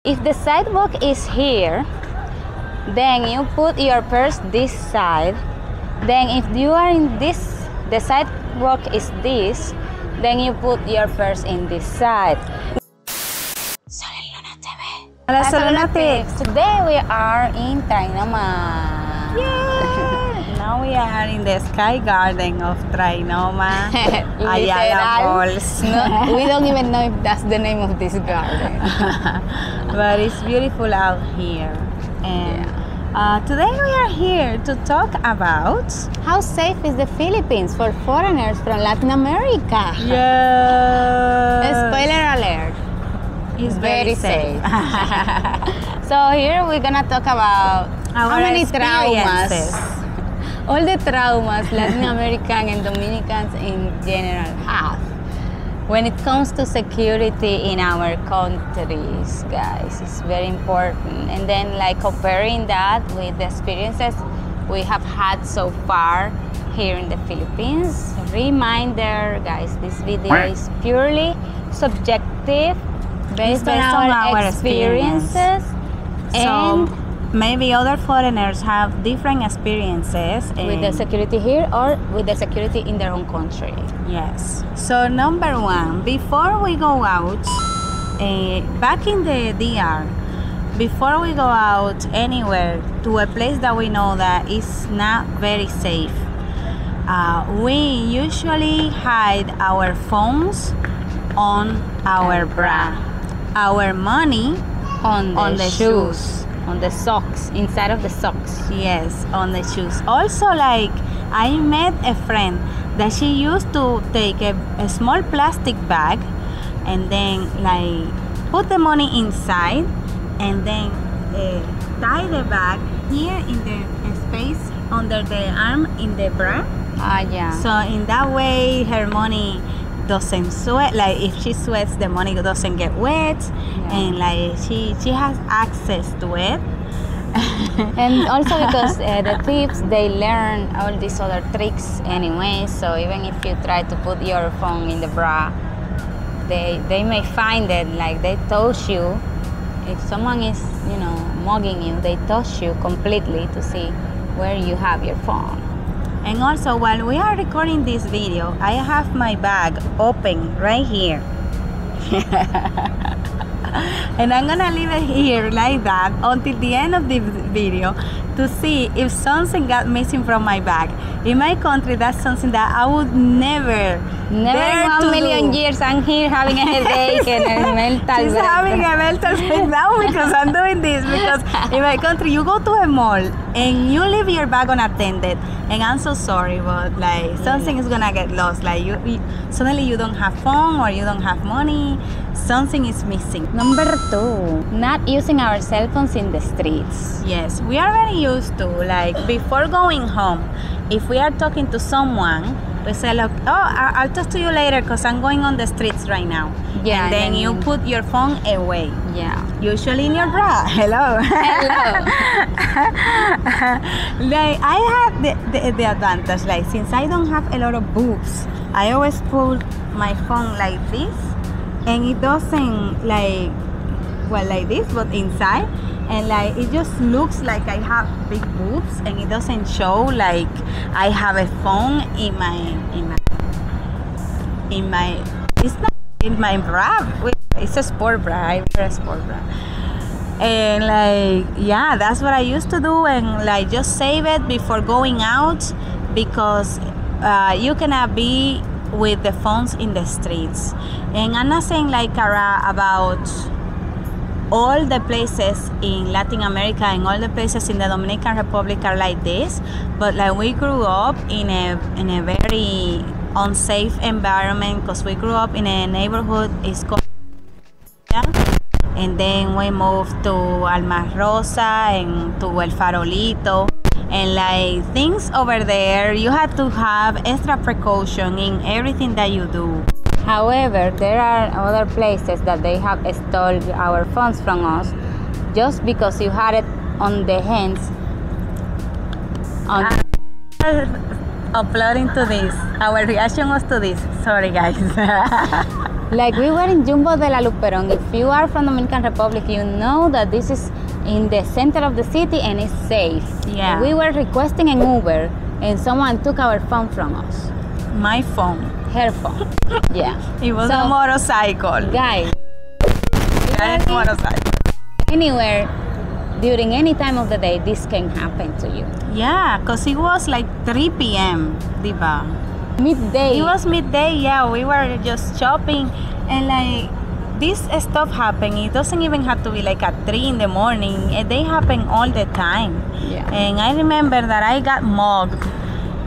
If the sidewalk is here, then you put your purse this side. Then if you are in this, the sidewalk is this, then you put your purse in this side. Sol&LunaTV. Hola, Sol&LunaTV. Today we are in Trinoma. Yay! Now we are in the Sky Garden of Trinoma, Ayala Falls. No, we don't even know if that's the name of this garden. But it's beautiful out here. And today we are here to talk about how safe is the Philippines for foreigners from Latin America. Yeah. Spoiler alert. It's very safe. So here we're gonna talk about how many traumas, all the traumas Latin American and Dominicans in general have when it comes to security in our countries, guys. It's very important. And then like comparing that with the experiences we have had so far here in the Philippines. Reminder, guys, this video is purely subjective, based on our experiences. So maybe other foreigners have different experiences with the security here or with the security in their own country. Yes. So number one, before we go out, back in the DR, before we go out anywhere to a place that we know that is not very safe, we usually hide our phones on our bra, our money on the shoes, on the socks, inside of the socks. Yes, on the shoes. Also, like, I met a friend that she used to take a small plastic bag and then like put the money inside and then tie the bag here in the space under the arm in the bra. Yeah. So in that way her money doesn't sweat. Like if she sweats, the money doesn't get wet. And like she has access to it. And also because the thieves, they learn all these other tricks anyway, so even if you try to put your phone in the bra, they may find it. Like they touch you. If someone is, you know, mugging you, they touch you completely to see where you have your phone. And also, while we are recording this video, I have my bag open right here. And I'm gonna leave it here like that until the end of the video to see if something got missing from my bag. In my country, that's something that I would never in 1 million years. I'm here having a headache and a mental She's having a mental breakdown because I'm doing this. Because in my country, you go to a mall and you leave your bag unattended, and I'm so sorry, but like something is gonna get lost. Like you suddenly you don't have phone or you don't have money. Something is missing. Number 2, not using our cell phones in the streets. Yes, we are very used to, like, before going home, if we are talking to someone, we say, look, I'll talk to you later because I'm going on the streets right now. Yeah. And then you put your phone away. Yeah. Usually in your bra. Hello. Hello. Like, I have the advantage, like, since I don't have a lot of boobs, I always put my phone like this. And it doesn't like, well, like this, but inside, and like it just looks like I have big boobs, and it doesn't show like I have a phone in my it's not in my bra. It's a sport bra. I wear a sport bra, and like yeah, that's what I used to do, and like just save it before going out because you cannot be with the phones in the streets. And I'm not saying like Cara about all the places in Latin America and all the places in the Dominican Republic are like this, but like we grew up in a very unsafe environment because we grew up in a neighborhood, it's called, and then we moved to Alma Rosa and to El Farolito. And like things over there, you have to have extra precaution in everything that you do. However, there are other places that they have stolen our phones from us just because you had it on the hands. Uploading to this, our reaction was to this. Sorry guys. Like we were in Jumbo de la Luperón. If you are from Dominican Republic, you know that this is in the center of the city and it's safe. Yeah. And we were requesting an Uber and someone took our phone from us. My phone. Her phone. Yeah. It was a motorcycle. Guys. Motorcycle. Anywhere, during any time of the day, this can happen to you. Yeah, because it was like 3 p.m. Diva. Midday. It was midday, yeah. We were just shopping and like this stuff happened. It doesn't even have to be like at 3 in the morning. They happen all the time. Yeah. And I remember that I got mugged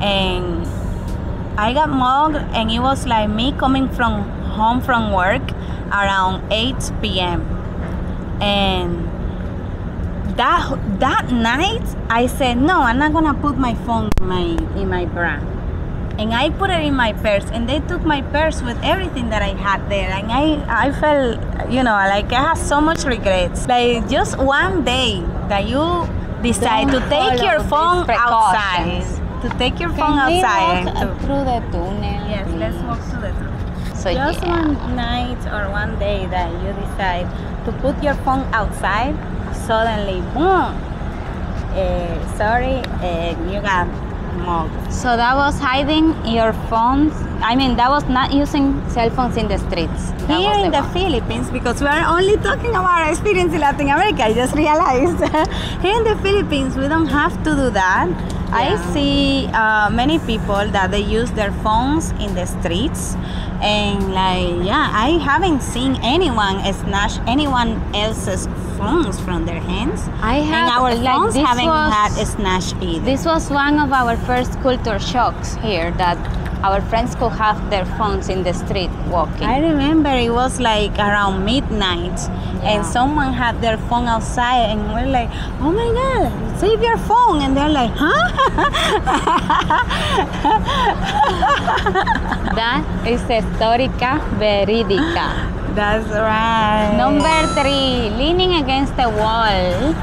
and it was like me coming from home from work around 8 p.m. And that night I said, no, I'm not gonna put my phone in my bra. And I put it in my purse, and they took my purse with everything that I had there. And I felt, like I had so much regrets. Like just one day that you decide to take your phone outside. To take your phone outside. Can we walk through the tunnel? Yes, let's walk through the tunnel. So just one night or one day that you decide to put your phone outside, suddenly, boom, you got mugged. So that was hiding your phones. I mean, that was not using cell phones in the streets. Here in the Philippines, because we are only talking about our experience in Latin America, I just realized. Here in the Philippines, we don't have to do that. Yeah. I see many people that they use their phones in the streets, and I haven't seen anyone snatch anyone else's phones from their hands. And our phones haven't had snatched either. This was one of our first culture shocks here, that our friends could have their phones in the street walking. I remember it was like around midnight, and someone had their phone outside, and we're like, oh my God, save your phone. And they're like, huh? That is histórica verídica. That's right. Number 3, leaning against the wall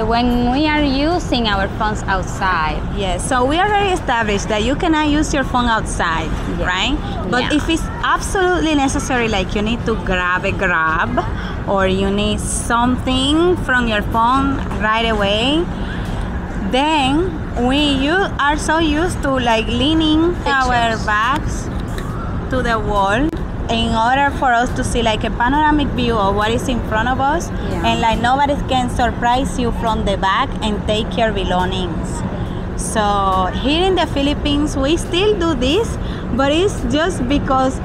when we are using our phones outside. Yes, so we already established that you cannot use your phone outside, right? But if it's absolutely necessary, like you need to grab, or you need something from your phone right away, then you are so used to like leaning our backs to the wall in order for us to see like a panoramic view of what is in front of us, and like nobody can surprise you from the back and take your belongings. So here in the Philippines we still do this, but it's just because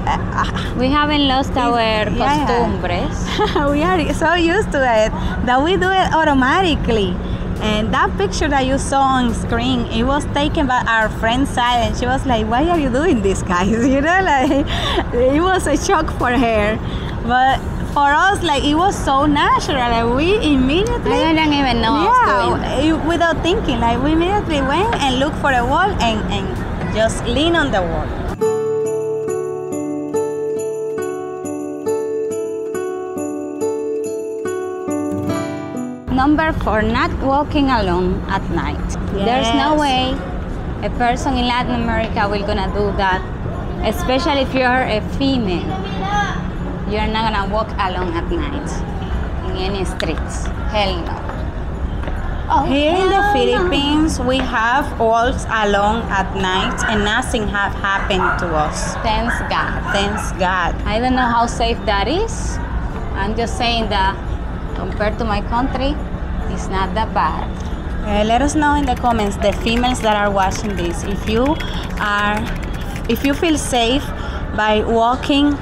we haven't lost our costumbres. We are so used to it that we do it automatically. And that picture that you saw on screen, it was taken by our friend's side, and she was like, why are you doing this, guys? Like it was a shock for her. But for us, like it was so natural, like we immediately, I didn't even know I was doing that. Without thinking, like we immediately went and looked for a wall and just lean on the wall. Number 4, not walking alone at night. Yes. There's no way a person in Latin America will gonna do that, especially if you're a female. You're not gonna walk alone at night in any streets. Hell no. Here in the Philippines, we have walked alone at night and nothing have happened to us. Thanks God. Thanks God. I don't know how safe that is. I'm just saying that compared to my country, it's not that bad. Let us know in the comments, the females that are watching this, if you feel safe by walking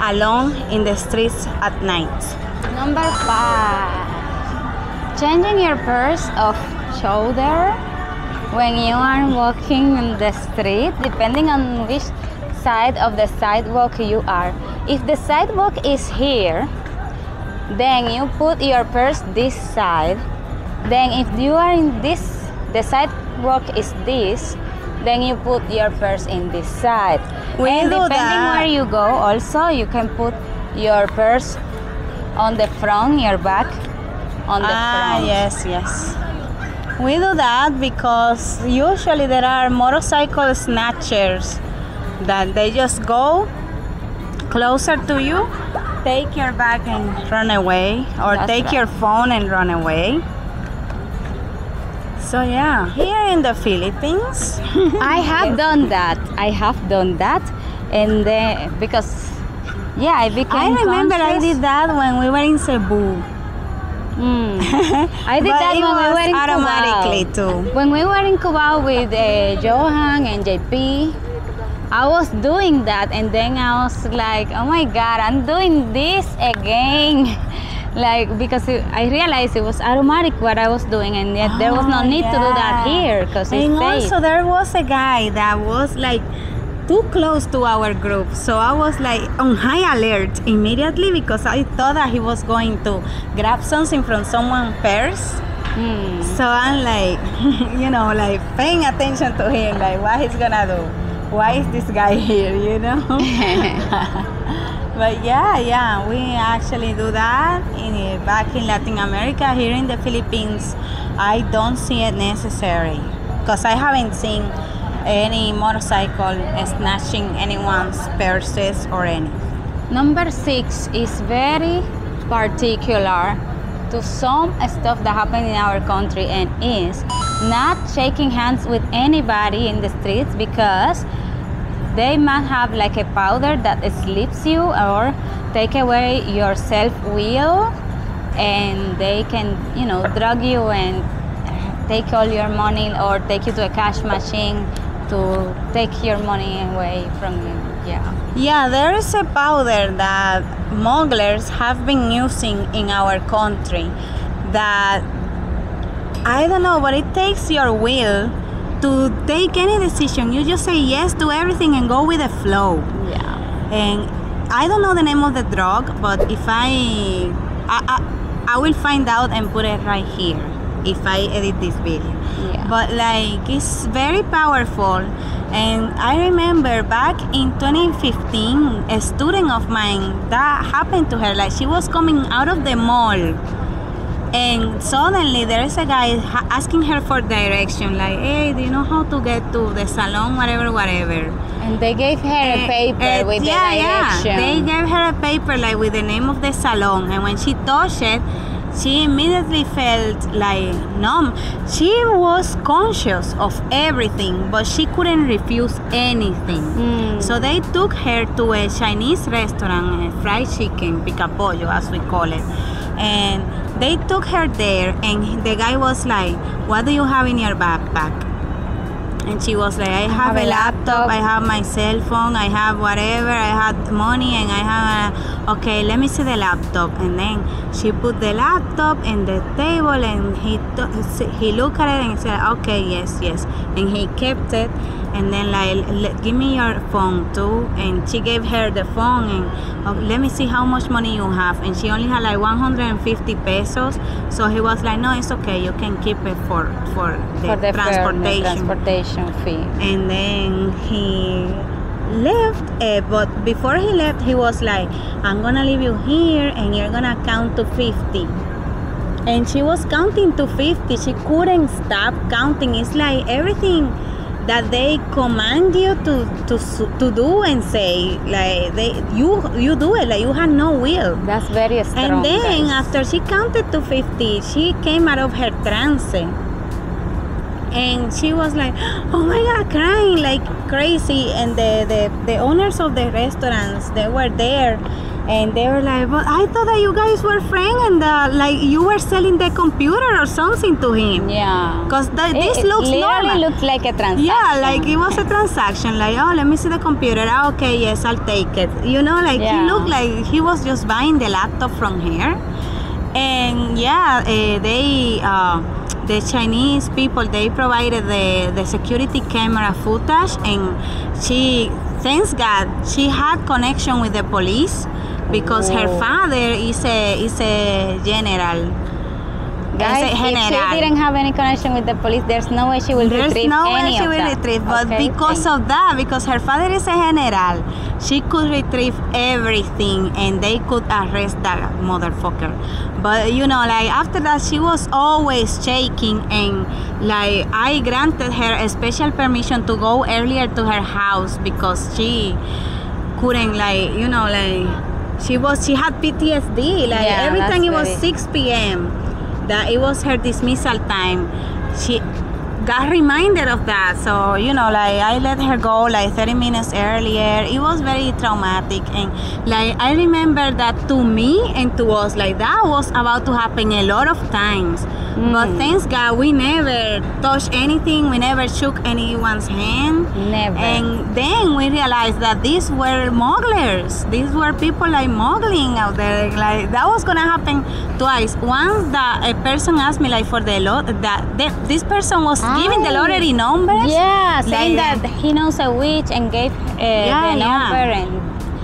alone in the streets at night. Number 5, changing your purse of shoulder when you are walking in the street, depending on which side of the sidewalk you are. If the sidewalk is here, then you put your purse this side. Then if you are in this, the sidewalk is this, then you put your purse in this side. And depending where you go, also you can put your purse on the front, your back on the front. Yes. We do that because usually there are motorcycle snatchers that they just go closer to you, take your bag and run away, or That's take right. your phone and run away. So yeah, here in the Philippines, I have done that. And then because I became I remember I conscious. did that when we were in Cebu. I did But that it when we was were in automatically Cubao. too. When we were in Cubao with Johan and JP, I was doing that, and then I was like, oh my God, I'm doing this again. Like, because I realized it was automatic what I was doing, and yet there was no need to do that here because it's And safe. also there was a guy that was like too close to our group, so I was like on high alert immediately because I thought that he was going to grab something from someone's purse. So I'm like, you know, like paying attention to him, like what he's gonna do. Why is this guy here, you know? But yeah, we actually do that back in Latin America. Here in the Philippines, I don't see it necessary because I haven't seen any motorcycle snatching anyone's purses or anything. Number 6 is very particular to some stuff that happened in our country, and is not shaking hands with anybody in the streets because they might have like a powder that sleeps you or take away your self-will, and they can, you know, drug you and take all your money or take you to a cash machine to take your money away from you. Yeah, there is a powder that smugglers have been using in our country that, I don't know, but it takes your will to take any decision. You just say yes to everything and go with the flow. And I don't know the name of the drug, but if I will find out and put it right here if I edit this video. But like, it's very powerful. And I remember back in 2015, a student of mine, that happened to her. Like, she was coming out of the mall, and suddenly there is a guy asking her for direction, like, hey, do you know how to get to the salon, whatever. And they gave her a paper with the direction. They gave her a paper like with the name of the salon, and when she touched it, she immediately felt like numb. She was conscious of everything, but she couldn't refuse anything. So they took her to a Chinese restaurant, a fried chicken, pica pollo as we call it. And they took her there, and the guy was like, what do you have in your backpack? And she was like, I have a laptop, I have my cell phone, I have whatever, I had money, and I have okay, let me see the laptop. And then she put the laptop in the table, and he looked at it and said, okay, yes. And he kept it, and then like, give me your phone too. And she gave her the phone, and let me see how much money you have. And she only had like 150 pesos. So he was like, no, it's okay, you can keep it for the transportation fee. And then he left, but before he left, he was like, I'm gonna leave you here and you're gonna count to 50. And she was counting to 50. She couldn't stop counting. It's like everything that they command you to do and say, like you do it, like you have no will. That's very strong. And then guys. after she counted to 50, she came out of her trance. And she was like, oh my God, crying like crazy. And the owners of the restaurants, they were there. And they were like, but I thought that you guys were friends, and like you were selling the computer or something to him. Yeah. Because this looks normal. It looked like a transaction. Yeah, like it was a transaction. Like, oh, let me see the computer. Ah, okay, yes, I'll take it. You know, like he looked like he was just buying the laptop from her. And yeah, the Chinese people, they provided the security camera footage, and she, thanks God, she had connection with the police because her father is a general. Guys, if she didn't have any connection with the police, there's no way she will retrieve any of that. There's no way she will retrieve, but because of that, because her father is a general, she could retrieve everything, and they could arrest that motherfucker. But you know, like after that, she was always shaking, and like I granted her a special permission to go earlier to her house because she couldn't, like, you know, like she had PTSD. Like every time it was 6 p.m. that it was her dismissal time, she got reminded of that. So, you know, like I let her go like 30 minutes earlier. It was very traumatic, and like I remember that to me and to us, like that was about to happen a lot of times. But thanks God, we never touched anything. We never shook anyone's hand. Never. And then we realized that these were smugglers. These were people like smuggling out there. Like that was gonna happen twice. Once that a person asked me like for the lot that this person was giving the lottery numbers. Yeah, saying that he knows a witch and gave the number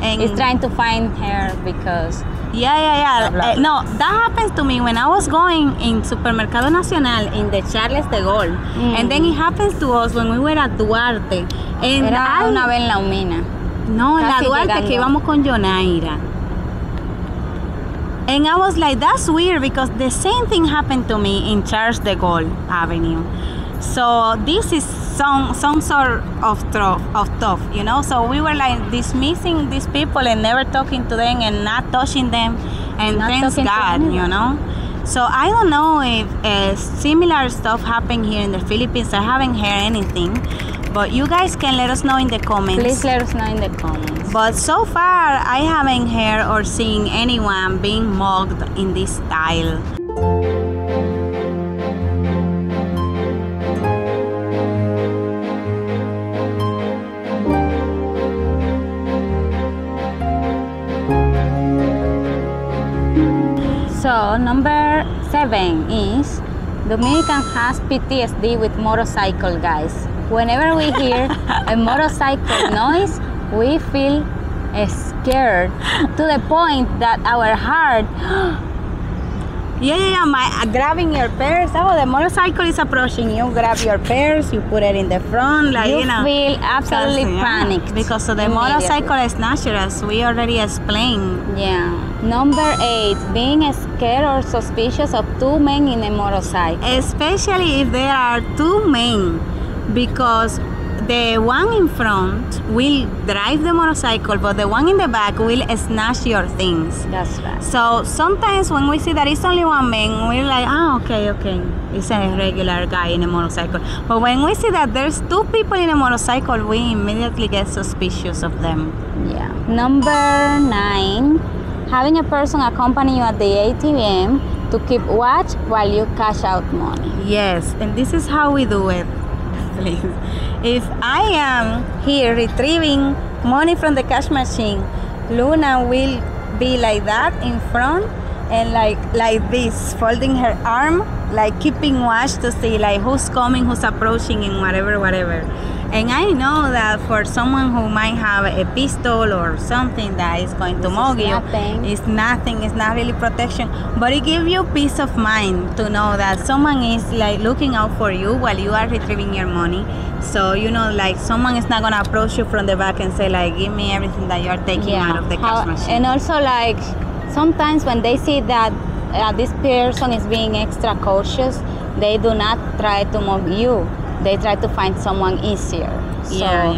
and is trying to find her because. No, that happens to me when I was going in Supermercado Nacional in the Charles de Gaulle. And then it happens to us when we were at Duarte. And Era una vez en la Humina. No, en la Duarte llegando. Que íbamos con Yonaira. And I was like, that's weird because the same thing happened to me in Charles de Gaulle Avenue. So this is some sort of stuff, you know. So we were like dismissing these people and never talking to them and not touching them, and thanks God, you know. So I don't know if similar stuff happened here in the Philippines. I haven't heard anything, but you guys can let us know in the comments. Please let us know in the comments. But so far, I haven't heard or seen anyone being mugged in this style. So number 7 is Dominican has PTSD with motorcycle, guys. Whenever we hear a motorcycle noise, we feel scared to the point that our heart grabbing your purse. Oh, the motorcycle is approaching you. Grab your purse. You put it in the front. Like you feel absolutely panicked because of the motorcycle snatcher, as we already explained. Yeah. Number 8, being scared or suspicious of 2 men in a motorcycle. Especially if there are 2 men, because the one in front will drive the motorcycle, but the one in the back will snatch your things. That's right. So sometimes when we see that it's only 1 man, we're like, okay, it's a regular guy in a motorcycle. But when we see that there's 2 people in a motorcycle, we immediately get suspicious of them. Yeah. Number 9, having a person accompany you at the ATM to keep watch while you cash out money. Yes, and this is how we do it. Please. If I am here retrieving money from the cash machine, Luna will be like that in front and like this, folding her arm, like keeping watch to see like who's coming, who's approaching, and whatever. And I know that for someone who might have a pistol or something that is going to mug you, it's nothing, it's not really protection, but it gives you peace of mind to know that someone is like looking out for you while you are retrieving your money. So, you know, like someone is not going to approach you from the back and say like, give me everything that you're taking out of the cash machine. And also like, sometimes when they see that this person is being extra cautious, they do not try to mug you. They try to find someone easier. So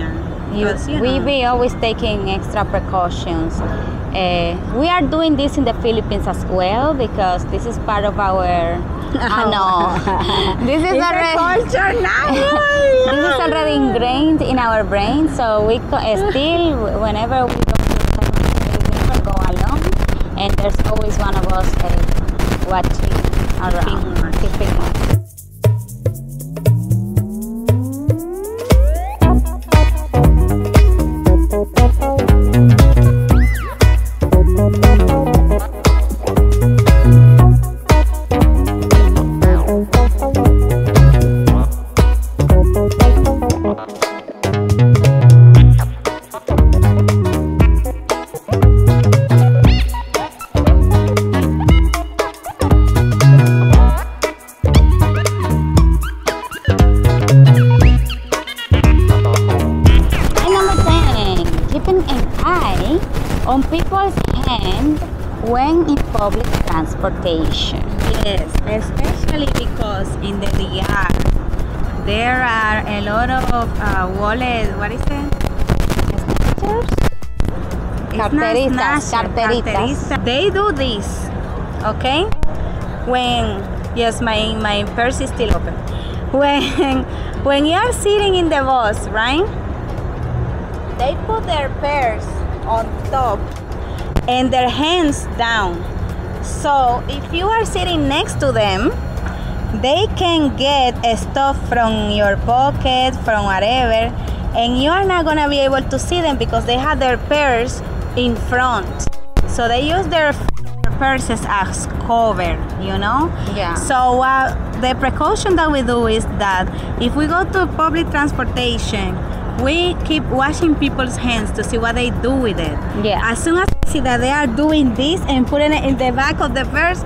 we be always taking extra precautions. We are doing this in the Philippines as well because this is part of our. This is already culture now. This is already ingrained in our brain. So we still, whenever we go to the we never go alone, and there's always one of us watching around, keeping watch. On people's hand when in public transportation. Yes, especially because in the DR there are a lot of wallet, what is it? Snatchers? Carteritas. They do this, okay? Yes, my purse is still open. When you are sitting in the bus, right? They put their purse on top and their hands down. So if you are sitting next to them, they can get stuff from your pocket, from whatever, and you are not gonna be able to see them because they have their purse in front. So they use their purses as cover, you know? Yeah. So the precaution that we do is that if we go to public transportation, we keep washing people's hands to see what they do with it. Yeah. As soon as we see that they are doing this and putting it in the back of the purse,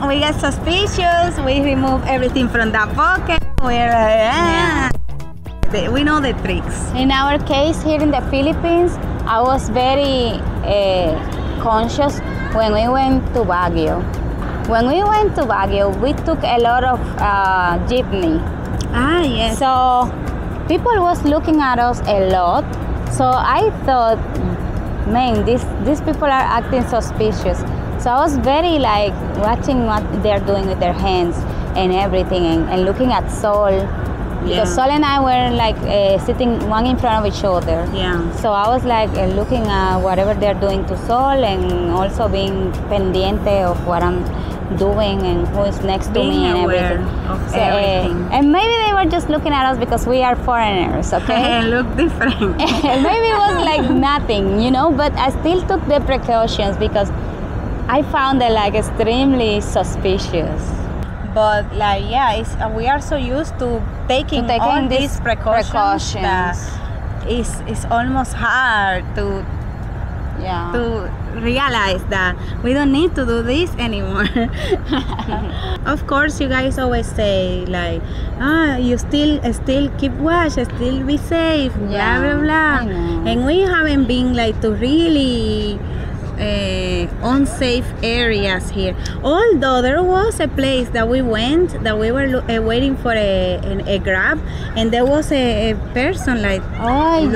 we get suspicious. We remove everything from that pocket. We're we know the tricks. In our case here in the Philippines, I was very conscious when we went to Baguio. When we went to Baguio, we took a lot of jeepney. Ah, yes. So people was looking at us a lot. So I thought, man, these people are acting suspicious. So I was very like watching what they're doing with their hands and everything, and looking at Sol. Because Sol and I were like sitting one in front of each other. Yeah. So I was like looking at whatever they're doing to Sol, and also being pendiente of what I'm doing and who is next to me and everything. Of everything. And maybe they were just looking at us because we are foreigners, okay? Look different. Maybe it was like nothing, you know, but I still took the precautions because I found it like extremely suspicious. But like, yeah, we are so used to taking all these precautions that it's almost hard to realize that we don't need to do this anymore. Of course, you guys always say like, you still keep watch, still be safe, blah blah blah, and we haven't been like to really unsafe areas here. Although there was a place that we went that we were waiting for a grab, and there was a person like trying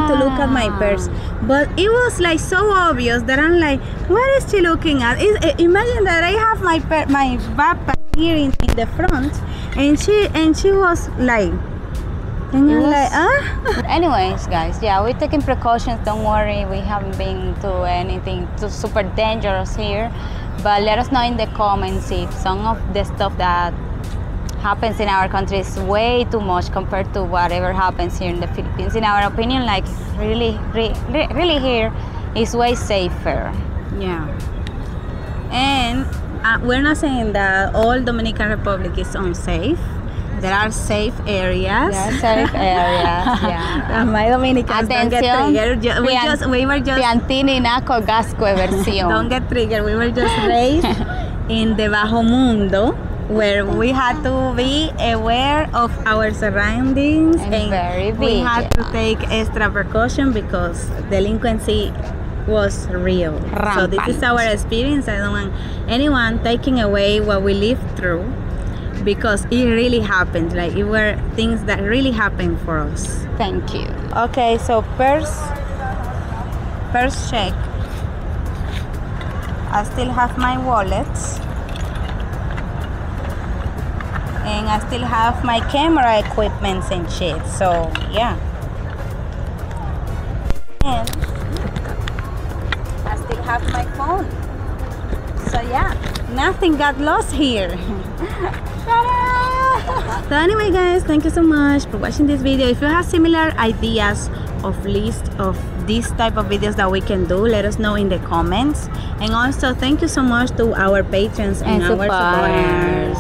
to look at my purse, but it was like so obvious that I'm like, what is she looking at? Imagine that I have my backpack here in the front, and she was like, and you're like, Anyways, guys, we're taking precautions. Don't worry, we haven't been to anything too super dangerous here. But let us know in the comments if some of the stuff that happens in our country is way too much compared to whatever happens here in the Philippines. In our opinion, like really here is way safer. Yeah. And we're not saying that all Dominican Republic is unsafe. There are safe areas. There are safe areas, yeah. My Dominicans don't get triggered. We were just Piantini Naco Gasco versión. Don't get triggered. We were just raised in the Bajo Mundo, where we had to be aware of our surroundings, and we had to take extra precaution because delinquency was real. Rampant. So this is our experience. I don't want anyone taking away what we lived through, because it really happened. Like, it were things that really happened for us. Thank you. Okay, so purse check. I still have my wallets, and I still have my camera equipment and shit. So yeah, and I still have my phone. So yeah, nothing got lost here. So anyway, guys, thank you so much for watching this video. If you have similar ideas of list of these type of videos that we can do, let us know in the comments. And also, thank you so much to our patrons and our supporters.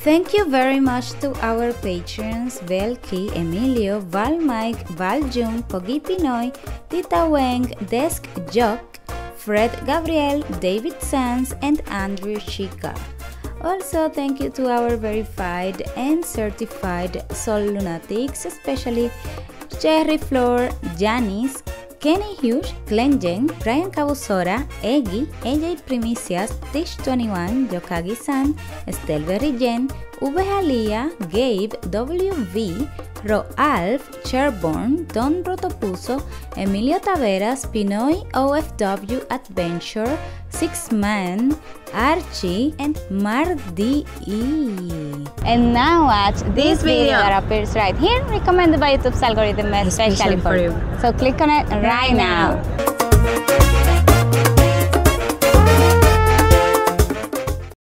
Thank you very much to our patrons: Belki, Emilio, Val Mike, Val Jun, Pogi Pinoy, Tita Weng, Desk Jock, Fred Gabriel, David Sanz, and Andrew Chica. Also, thank you to our verified and certified Sol Lunatics, especially Cherry Floor, Janice, Kenny Hughes, Glenjen, Brian Cabusora, Eggy, AJ Primicias, Tish21, Yokagi-san, Estel Berrijen, V. Jalía, Gabe, WV, Roalf, Sherborne, Don Rotopuso, Emilio Taveras, Pinoy OFW Adventure, Six Man, Archie, and Mardi. And now watch this video that appears right here, recommended by YouTube's algorithm especially for you. So click on it right now.